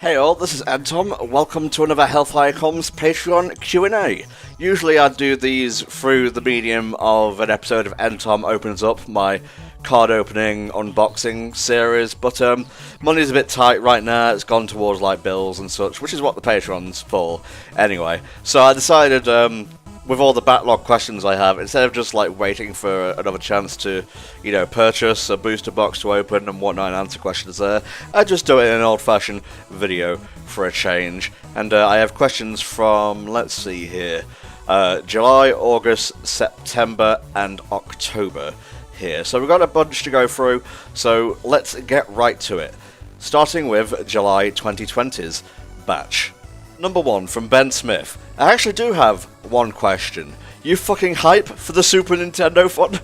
Hey all, this is Tom. Welcome to another HellfireComms Patreon Q&A. Usually I do these through the medium of an episode of Tom Opens Up, my card opening unboxing series, but money's a bit tight right now. It's gone towards like bills and such, which is what the Patreon's for anyway. So I decided, with all the backlog questions I have, instead of just like waiting for another chance to, purchase a booster box to open and whatnot and answer questions there, I just do it in an old-fashioned video for a change. And I have questions from, let's see here, July, August, September and October here. So we've got a bunch to go through, so let's get right to it. Starting with July 2020's batch. Number 1 from Ben Smith. I actually do have one question. You fucking hype for the Super Nintendo fun?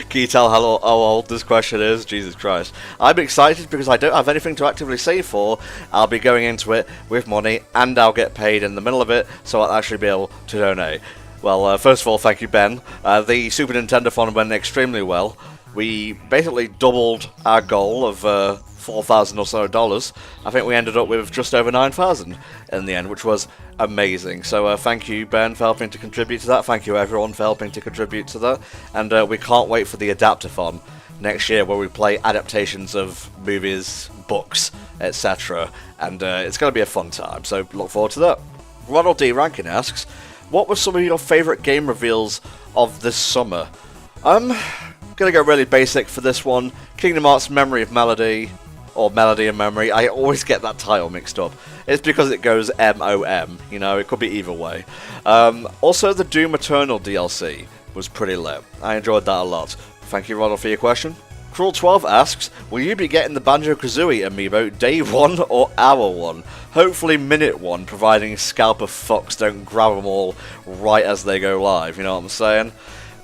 Can you tell how old this question is? Jesus Christ. I'm excited because I don't have anything to actively save for. I'll be going into it with money and I'll get paid in the middle of it, so I'll actually be able to donate. Well, first of all, thank you, Ben. The Super Nintendo fun went extremely well. We basically doubled our goal of $4,000 or so. I think we ended up with just over 9,000 in the end, which was amazing. So thank you, Ben, for helping to contribute to that. Thank you, everyone, for helping to contribute to that. And we can't wait for the Adaptathon next year, where we play adaptations of movies, books, etc. And it's going to be a fun time, so look forward to that. Ronald D. Rankin asks, what were some of your favourite game reveals of this summer? I'm gonna go really basic for this one. Kingdom Hearts Memory of Melody, or Melody and Memory. I always get that title mixed up. It's because it goes M-O-M, it could be either way. Also, the Doom Eternal DLC was pretty lit. I enjoyed that a lot. Thank you, Ronald, for your question. Cruel12 asks, will you be getting the Banjo-Kazooie amiibo day 1 or hour 1? Hopefully minute 1, providing scalper fucks don't grab them all right as they go live, you know what I'm saying?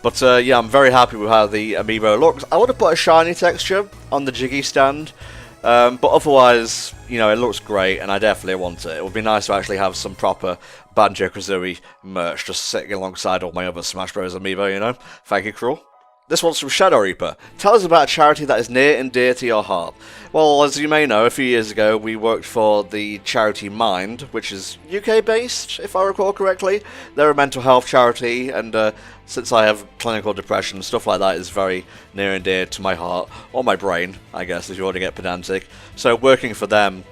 But yeah, I'm very happy with how the amiibo looks. I would have put a shiny texture on the Jiggy stand, but otherwise, it looks great and I definitely want it. It would be nice to actually have some proper Banjo-Kazooie merch just sitting alongside all my other Smash Bros. Amiibo, Thank you, Cruel. This one's from Shadow Reaper. Tell us about a charity that is near and dear to your heart. Well, as you may know, a few years ago we worked for the charity Mind, which is UK-based, if I recall correctly. They're a mental health charity, and since I have clinical depression, stuff like that is very near and dear to my heart, or my brain, I guess, if you want to get pedantic. So working for them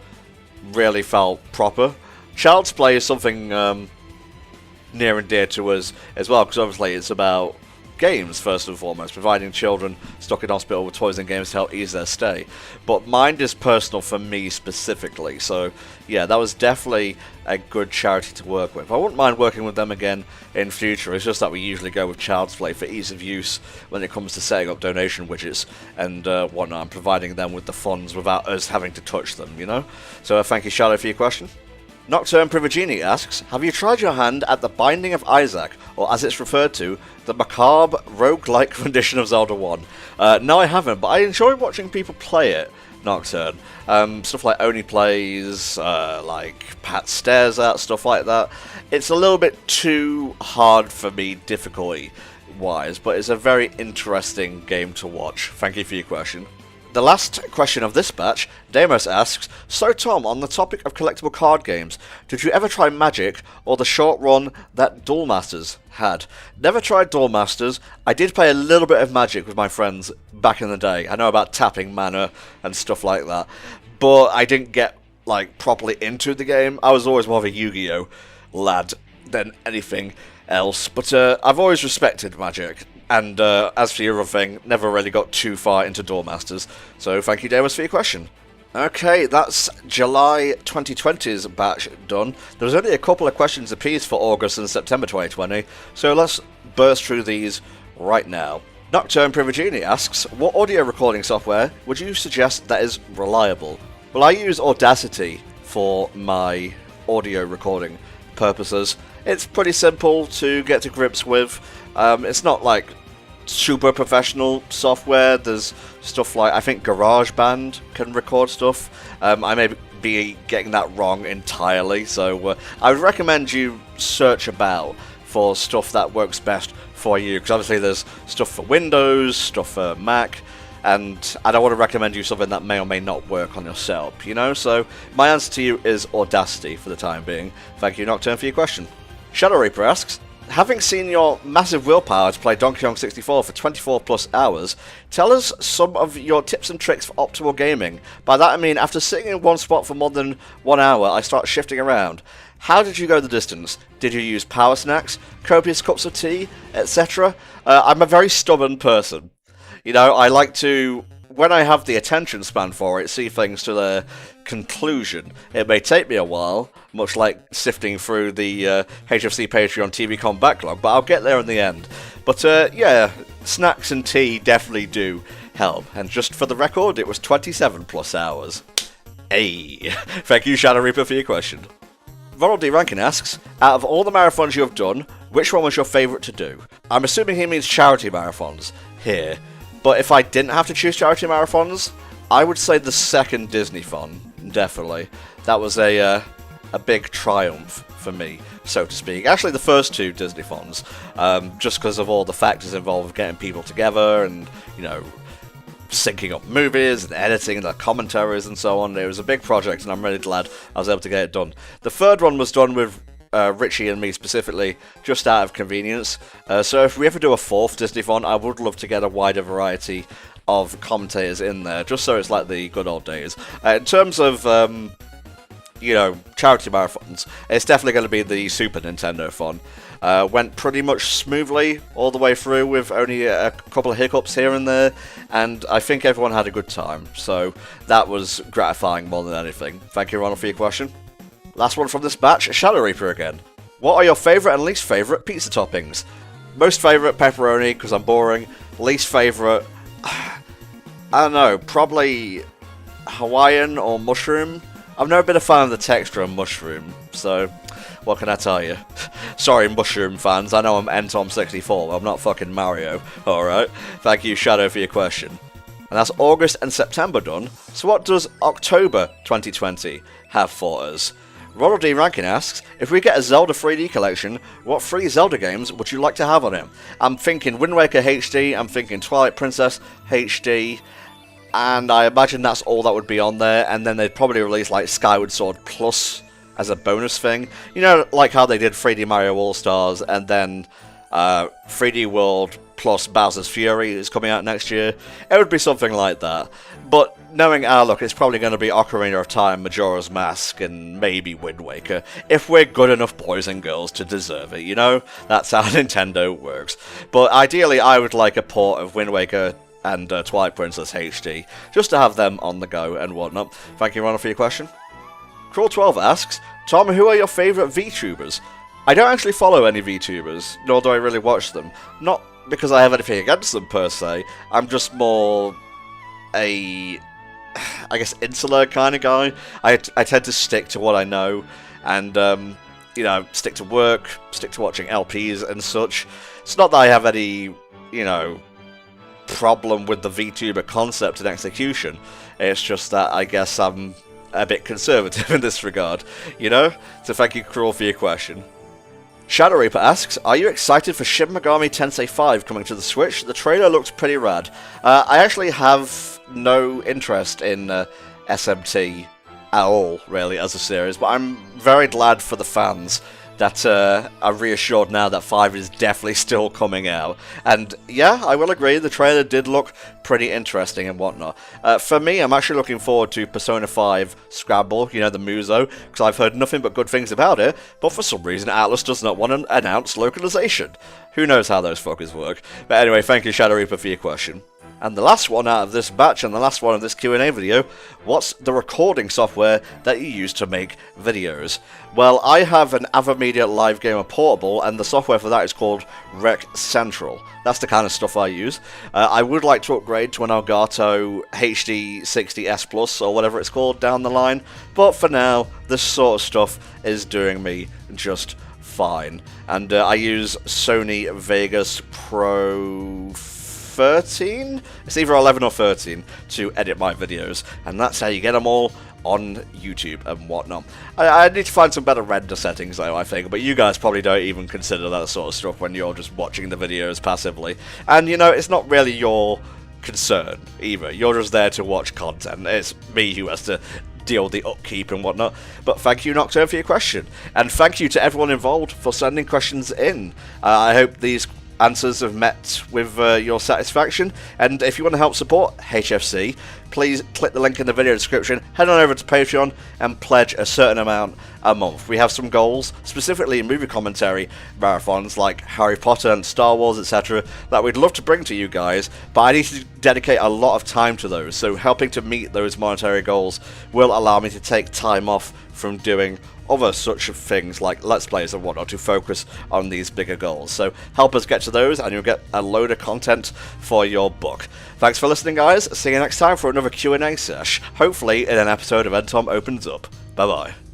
really felt proper. Child's Play is something near and dear to us as well, because obviously it's about games first and foremost, providing children stuck in hospital with toys and games to help ease their stay. But Mind is personal for me specifically, so yeah, that was definitely a good charity to work with. I wouldn't mind working with them again in future. It's just that we usually go with Child's Play for ease of use when it comes to setting up donation widgets and whatnot, and providing them with the funds without us having to touch them, So thank you, Shadow, for your question. Nocturne Privagini asks, have you tried your hand at the Binding of Isaac, or as it's referred to, the macabre roguelike rendition of Zelda 1? No, I haven't, but I enjoy watching people play it, Nocturne. Stuff like Oni Plays, like Pat Stares At, stuff like that. It's a little bit too hard for me, difficulty-wise, but it's a very interesting game to watch. Thank you for your question. The last question of this batch, Deimos asks, so Tom, on the topic of collectible card games, did you ever try Magic, or the short run that Duel Masters had? Never tried Duel Masters. I did play a little bit of Magic with my friends back in the day. I know about tapping mana and stuff like that, but I didn't get properly into the game. I was always more of a Yu-Gi-Oh lad than anything else, but I've always respected Magic. And as for your other thing, never really got too far into Duel Masters. So thank you, Deimos, for your question. Okay, that's July 2020's batch done. There was only a couple of questions apiece for August and September 2020, so let's burst through these right now. Nocturne Privagini asks, what audio recording software would you suggest that is reliable? Well, I use Audacity for my audio recording purposes. It's pretty simple to get to grips with. It's not super professional software. There's stuff like, I think GarageBand can record stuff. I may be getting that wrong entirely, so I would recommend you search about for stuff that works best for you, because obviously there's stuff for Windows, stuff for Mac, and I don't want to recommend you something that may or may not work on your setup, you know? So my answer to you is Audacity for the time being. Thank you, Nocturne, for your question. Shadow Reaper asks, having seen your massive willpower to play Donkey Kong 64 for 24 plus hours, tell us some of your tips and tricks for optimal gaming. By that I mean, after sitting in one spot for more than 1 hour, I start shifting around. How did you go the distance? Did you use power snacks, copious cups of tea, etc.? I'm a very stubborn person. You know, I like to, when I have the attention span for it, see things to their conclusion. It may take me a while, much like sifting through the HFC Patreon TVCon backlog, but I'll get there in the end. But yeah, snacks and tea definitely do help. And just for the record, it was 27 plus hours. Hey, thank you, Shadow Reaper, for your question. Ronald D. Rankin asks, out of all the marathons you have done, which one was your favourite to do? I'm assuming he means charity marathons here. But if I didn't have to choose charity marathons, I would say the second Disney-thon, definitely. That was a big triumph for me, so to speak. Actually, the first two Disney-thons, just because of all the factors involved, getting people together and, you know, syncing up movies and editing the commentaries and so on. It was a big project, and I'm really glad I was able to get it done. The third one was done with Richie and me specifically, just out of convenience. So if we ever do a fourth Disney-thon, I would love to get a wider variety of commentators in there, just so it's like the good old days. In terms of, you know, charity marathons, it's definitely going to be the Super Nintendo-thon. Went pretty much smoothly all the way through with only a couple of hiccups here and there, and I think everyone had a good time, so that was gratifying more than anything. Thank you, Ronald, for your question. Last one from this batch, Shadow Reaper again. What are your favourite and least favourite pizza toppings? Most favourite, pepperoni, because I'm boring. Least favourite, I don't know, probably Hawaiian or mushroom. I've never been a fan of the texture of mushroom, so what can I tell you? Sorry, mushroom fans, I know I'm Entom64, but I'm not fucking Mario, alright? Thank you, Shadow, for your question. And that's August and September done, so what does October 2020 have for us? Ronald D. Rankin asks, if we get a Zelda 3D collection, what 3 Zelda games would you like to have on it? I'm thinking Wind Waker HD, I'm thinking Twilight Princess HD, and I imagine that's all that would be on there, and then they'd probably release like Skyward Sword Plus as a bonus thing. You know, like how they did 3D Mario All-Stars, and then 3D World plus Bowser's Fury is coming out next year. It would be something like that. But knowing our luck, it's probably going to be Ocarina of Time, Majora's Mask, and maybe Wind Waker, if we're good enough boys and girls to deserve it, you know? That's how Nintendo works. But ideally, I would like a port of Wind Waker and Twilight Princess HD, just to have them on the go and whatnot. Thank you, Ronald, for your question. Cruel12 asks, Tom, who are your favourite VTubers? I don't actually follow any VTubers, nor do I really watch them. Not because I have anything against them, per se. I'm just more a, I guess, insular kind of guy. I tend to stick to what I know, and, you know, stick to work, stick to watching LPs and such. It's not that I have any, you know, problem with the VTuber concept and execution. It's just that I guess I'm a bit conservative in this regard, you know? So thank you, Cruel, for your question. Shadow Reaper asks, are you excited for Shin Megami Tensei 5 coming to the Switch? The trailer looked pretty rad. I actually have no interest in SMT at all, really, as a series, but I'm very glad for the fans that are reassured now that 5 is definitely still coming out. And yeah, I will agree, the trailer did look pretty interesting and whatnot. For me, I'm actually looking forward to Persona 5 Scramble, you know, the Muso, because I've heard nothing but good things about it, but for some reason Atlas does not want to announce localization. Who knows how those fuckers work. But anyway, thank you, Shadow Reaper, for your question. And the last one out of this batch and the last one of this Q&A video, what's the recording software that you use to make videos? Well, I have an AverMedia Live Gamer Portable, and the software for that is called Rec Central. That's the kind of stuff I use. I would like to upgrade to an Elgato HD60S Plus, or whatever it's called, down the line, but for now, this sort of stuff is doing me just fine. And I use Sony Vegas Pro 13? It's either 11 or 13 to edit my videos, and that's how you get them all on YouTube and whatnot. I need to find some better render settings though, I think, but you guys probably don't even consider that sort of stuff when you're just watching the videos passively. And you know, it's not really your concern either. You're just there to watch content. It's me who has to deal with the upkeep and whatnot. But thank you, Nocturne, for your question. And thank you to everyone involved for sending questions in. I hope these answers have met with your satisfaction, and if you want to help support HFC, please click the link in the video description, head on over to Patreon and pledge a certain amount a month. We have some goals, specifically in movie commentary marathons like Harry Potter and Star Wars, etc., that we'd love to bring to you guys, but I need to dedicate a lot of time to those, so helping to meet those monetary goals will allow me to take time off from doing other such things like Let's Plays and whatnot to focus on these bigger goals. So help us get to those and you'll get a load of content for your book. Thanks for listening, guys. See you next time for another Q&A sesh, hopefully in an episode of End Time Opens Up. Bye bye.